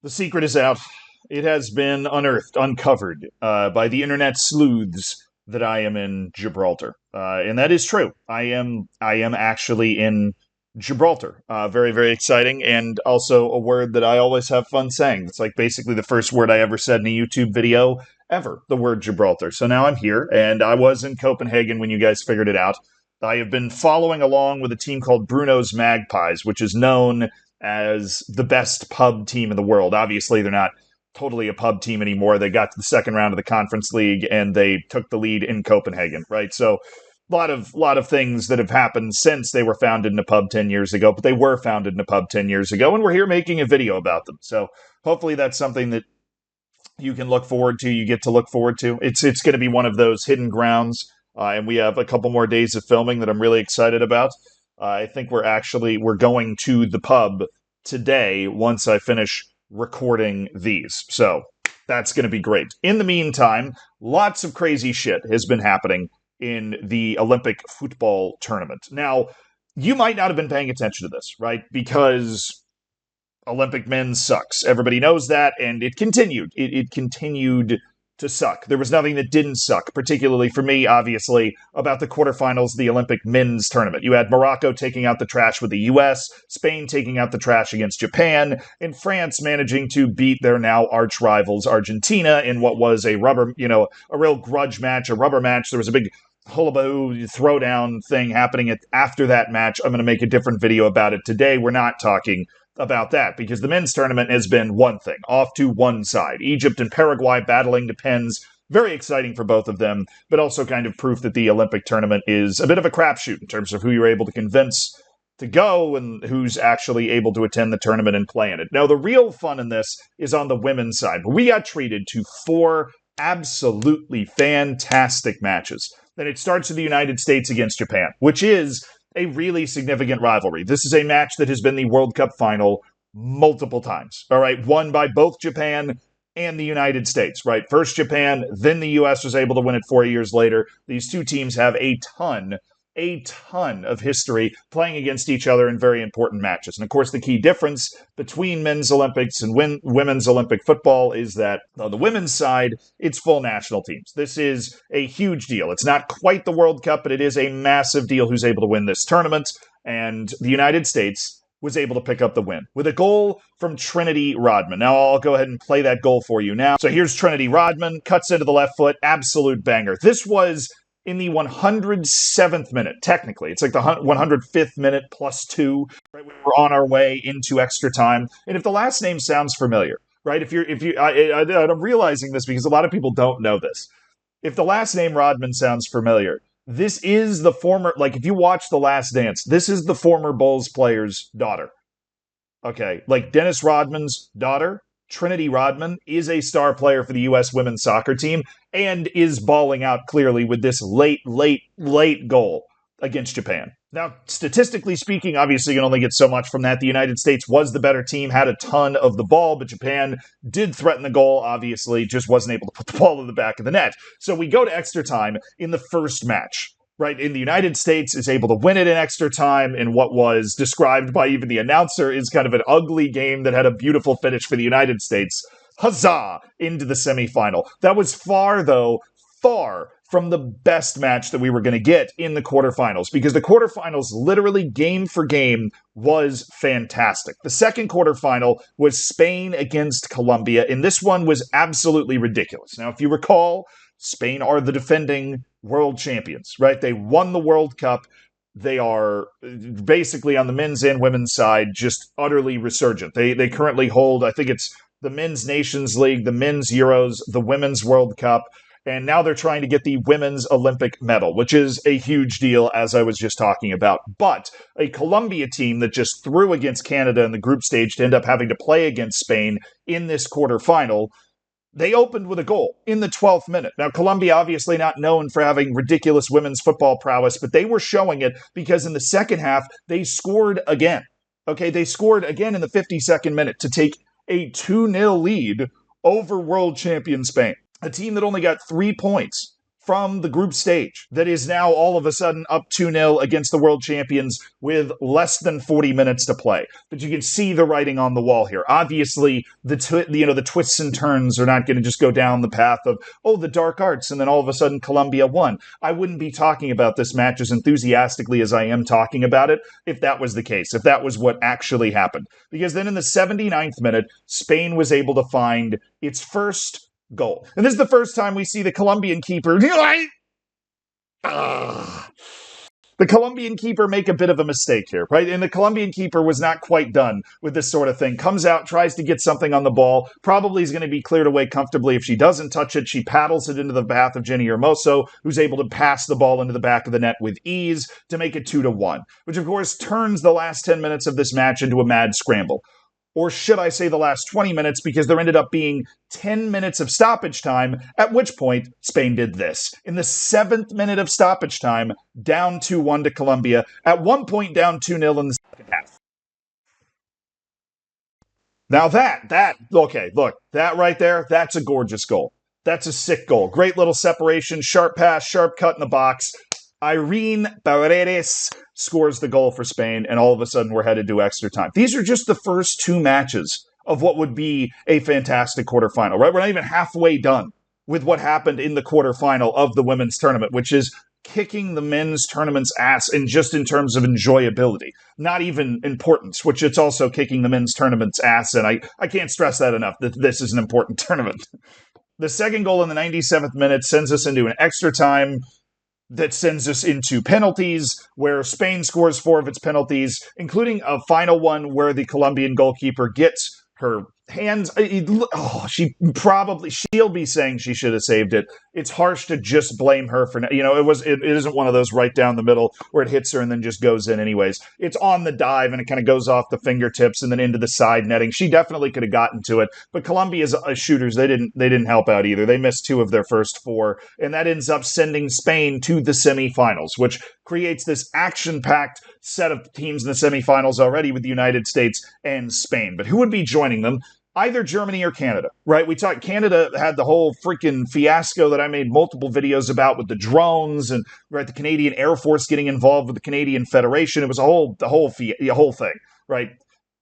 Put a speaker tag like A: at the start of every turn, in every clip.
A: The secret is out. It has been unearthed, uncovered by the internet sleuths that I am in Gibraltar, and that is true. I am actually in Gibraltar. Very, very exciting, and also a word that I always have fun saying. It's like basically the first word I ever said in a YouTube video ever. The word Gibraltar. So now I'm here, and I was in Copenhagen when you guys figured it out. I have been following along with a team called Bruno's Magpies, which is known as the best pub team in the world. Obviously, they're not totally a pub team anymore. They got to the second round of the Conference League and they took the lead in Copenhagen, right? So a lot of things that have happened since they were founded in a pub 10 years ago, but they were founded in a pub 10 years ago, and we're here making a video about them. So hopefully that's something that you can look forward to, you get to look forward to. It's going to be one of those hidden grounds, and we have a couple more days of filming that I'm really excited about. I think we're going to the pub today once I finish recording these. So that's going to be great. In the meantime, lots of crazy shit has been happening in the Olympic football tournament. Now, you might not have been paying attention to this, right? Because Olympic men sucks. Everybody knows that, and it continued. It continued to suck. There was nothing that didn't suck, particularly for me, obviously, about the quarterfinals of the Olympic men's tournament. You had Morocco taking out the trash with the US, Spain taking out the trash against Japan, and France managing to beat their now arch rivals Argentina in what was a a real grudge match, a rubber match. There was a big hullabaloo throwdown thing happening after that match. I'm going to make a different video about it today. We're not talking about that because the men's tournament has been one thing, off to one side. Egypt and Paraguay battling depends. Very exciting for both of them, but also kind of proof that the Olympic tournament is a bit of a crapshoot in terms of who you're able to convince to go and who's actually able to attend the tournament and play in it. Now, the real fun in this is on the women's side. We got treated to four absolutely fantastic matches. Then it starts with the United States against Japan, which is a really significant rivalry. This is a match that has been the World Cup final multiple times. All right, won by both Japan and the United States, right? First Japan, then the US was able to win it 4 years later. These two teams have a ton of history playing against each other in very important matches. And of course, the key difference between men's Olympics and women's Olympic football is that on the women's side, it's full national teams. This is a huge deal. It's not quite the World Cup, but it is a massive deal who's able to win this tournament. And the United States was able to pick up the win with a goal from Trinity Rodman. Now, I'll go ahead and play that goal for you now. So here's Trinity Rodman, cuts into the left foot, absolute banger. This was in the 107th minute, technically. It's like the 105th minute plus two, right? We're on our way into extra time. And if the last name sounds familiar, right? I'm realizing this because a lot of people don't know this. If the last name Rodman sounds familiar, this is the former, like if you watch The Last Dance, this is the former Bulls player's daughter. Okay, like Dennis Rodman's daughter, Trinity Rodman, is a star player for the U.S. women's soccer team and is balling out clearly with this late goal against Japan. Now, statistically speaking, obviously you can only get so much from that. The United States was the better team, had a ton of the ball, but Japan did threaten the goal, obviously, just wasn't able to put the ball in the back of the net. So we go to extra time in the first match. Right, in the United States is able to win it in extra time in what was described by even the announcer is kind of an ugly game that had a beautiful finish for the United States. Huzzah! Into the semifinal. That was far from the best match that we were going to get in the quarterfinals because the quarterfinals, literally game for game, was fantastic. The second quarterfinal was Spain against Colombia, and this one was absolutely ridiculous. Now, if you recall, Spain are the defending world champions, right? They won the World Cup. They are basically on the men's and women's side just utterly resurgent. They currently hold, I think it's the Men's Nations League, the Men's Euros, the Women's World Cup, and now they're trying to get the Women's Olympic medal, which is a huge deal, as I was just talking about. But a Colombia team that just threw against Canada in the group stage to end up having to play against Spain in this quarterfinal, they opened with a goal in the 12th minute. Now, Colombia obviously not known for having ridiculous women's football prowess, but they were showing it because in the second half, they scored again. Okay, they scored again in the 52nd minute to take a 2-0 lead over world champion Spain, a team that only got 3 points from the group stage that is now all of a sudden up 2-0 against the world champions with less than 40 minutes to play. But you can see the writing on the wall here. Obviously, the twists and turns are not going to just go down the path of, oh, the dark arts, and then all of a sudden Colombia won. I wouldn't be talking about this match as enthusiastically as I am talking about it if that was the case, if that was what actually happened. Because then in the 79th minute, Spain was able to find its first goal. And this is the first time we see the Colombian keeper. The Colombian keeper make a bit of a mistake here, right? And the Colombian keeper was not quite done with this sort of thing. Comes out, tries to get something on the ball. Probably is going to be cleared away comfortably. If she doesn't touch it, she paddles it into the path of Jenny Hermoso, who's able to pass the ball into the back of the net with ease to make it 2-1, which of course turns the last 10 minutes of this match into a mad scramble. Or should I say the last 20 minutes, because there ended up being 10 minutes of stoppage time, at which point Spain did this. In the 7th minute of stoppage time, down 2-1 to Colombia, at one point down 2-0 in the second half. Now okay, look, that right there, that's a gorgeous goal. That's a sick goal. Great little separation, sharp pass, sharp cut in the box. Irene Paredes scores the goal for Spain, and all of a sudden we're headed to extra time. These are just the first two matches of what would be a fantastic quarterfinal, right? We're not even halfway done with what happened in the quarterfinal of the women's tournament, which is kicking the men's tournament's ass and just in terms of enjoyability, not even importance, which it's also kicking the men's tournament's ass, and I can't stress that enough, that this is an important tournament. The second goal in the 97th minute sends us into an extra time that sends us into penalties, where Spain scores 4 of its penalties, including a final one where the Colombian goalkeeper gets her hands. She'll be saying she should have saved it. It's harsh to just blame her for, it isn't one of those right down the middle where it hits her and then just goes in anyways. It's on the dive and it kind of goes off the fingertips and then into the side netting. She definitely could have gotten to it, but Colombia's shooters, they didn't help out either. They missed 2 of their first 4, and that ends up sending Spain to the semifinals, which creates this action-packed set of teams in the semifinals already with the United States and Spain. But who would be joining them? Either Germany or Canada, right? Canada had the whole freaking fiasco that I made multiple videos about with the drones and, right, the Canadian Air Force getting involved with the Canadian Federation. It was the whole thing, right?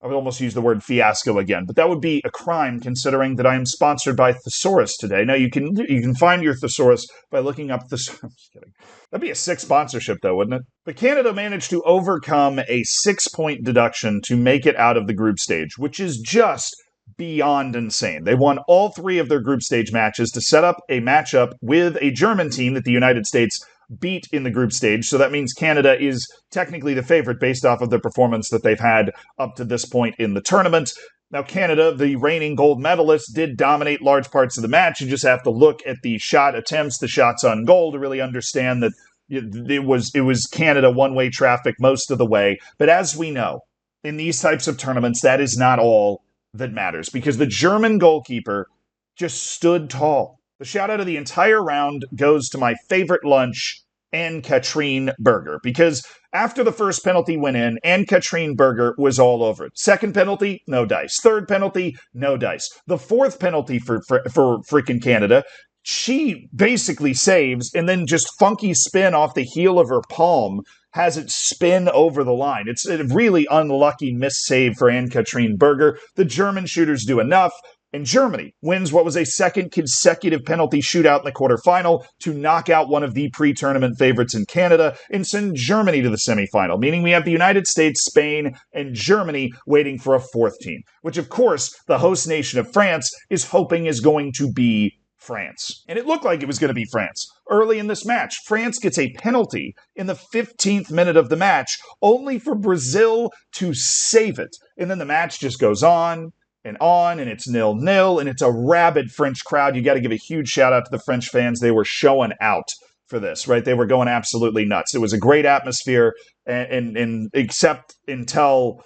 A: I would almost use the word fiasco again, but that would be a crime considering that I am sponsored by Thesaurus today. Now you can find your Thesaurus by looking up Thesaurus. I'm just kidding. That'd be a sick sponsorship though, wouldn't it? But Canada managed to overcome a 6-point deduction to make it out of the group stage, which is just beyond insane. They won all 3 of their group stage matches to set up a matchup with a German team that the United States beat in the group stage. So that means Canada is technically the favorite based off of the performance that they've had up to this point in the tournament. Now, Canada, the reigning gold medalists, did dominate large parts of the match. You just have to look at the shot attempts, the shots on goal, to really understand that it was Canada one-way traffic most of the way. But as we know, in these types of tournaments, that is not all that matters, because the German goalkeeper just stood tall. The shout out of the entire round goes to my favorite lunch, Anne-Catherine Berger, because after the first penalty went in, Anne-Catherine Berger was all over it. Second penalty, no dice. Third penalty, no dice. The fourth penalty for freaking Canada, she basically saves and then just funky spin off the heel of her palm has it spin over the line. It's a really unlucky miss save for Anne-Catherine Berger. The German shooters do enough, and Germany wins what was a second consecutive penalty shootout in the quarterfinal to knock out one of the pre-tournament favorites in Canada and send Germany to the semifinal, meaning we have the United States, Spain, and Germany waiting for a 4th team, which of course the host nation of France is hoping is going to be France. And it looked like it was going to be France. Early in this match, France gets a penalty in the 15th minute of the match, only for Brazil to save it. And then the match just goes on, and it's 0-0, and it's a rabid French crowd. You got to give a huge shout out to the French fans. They were showing out for this, right? They were going absolutely nuts. It was a great atmosphere, and except until,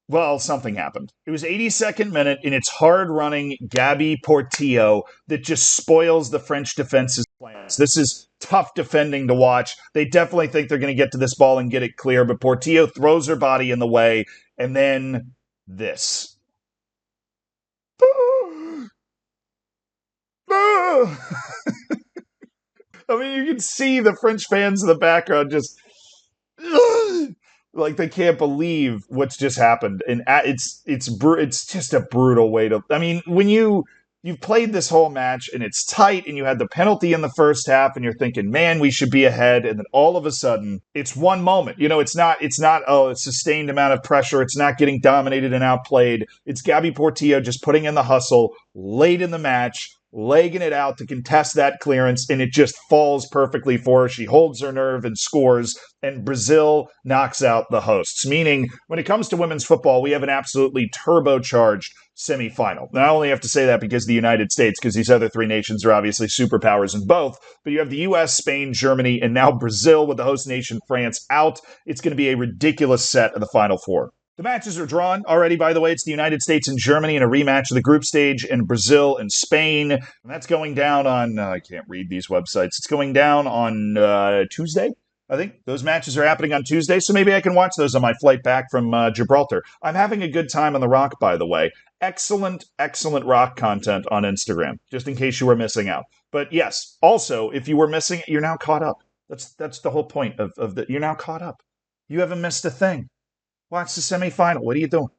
A: well, something happened. It was 82nd minute, and it's hard-running Gabi Portillo that just spoils the French defense's plans. This is tough defending to watch. They definitely think they're going to get to this ball and get it clear, but Portillo throws her body in the way, and then this. I mean, you can see the French fans in the background just like they can't believe what's just happened, and it's just a brutal way to. I mean, when you've played this whole match and it's tight, and you had the penalty in the first half, and you're thinking, man, we should be ahead, and then all of a sudden, it's one moment. It's not a sustained amount of pressure. It's not getting dominated and outplayed. It's Gabby Portillo just putting in the hustle late in the match, legging it out to contest that clearance, and it just falls perfectly for her. She holds her nerve and scores, and Brazil knocks out the hosts. Meaning, when it comes to women's football, we have an absolutely turbocharged semifinal. Now, I only have to say that because the United States, because these other three nations are obviously superpowers in both. But you have the U.S., Spain, Germany, and now Brazil with the host nation France out. It's going to be a ridiculous set of the Final Four. The matches are drawn already, by the way. It's the United States and Germany in a rematch of the group stage, and Brazil and Spain. And that's going down on, I can't read these websites. It's going down on Tuesday. I think those matches are happening on Tuesday, so maybe I can watch those on my flight back from Gibraltar. I'm having a good time on the Rock, by the way. Excellent, excellent Rock content on Instagram, just in case you were missing out. But yes, also, if you were missing it, you're now caught up. That's the whole point of the. You're now caught up. You haven't missed a thing. Watch the semifinal. What are you doing?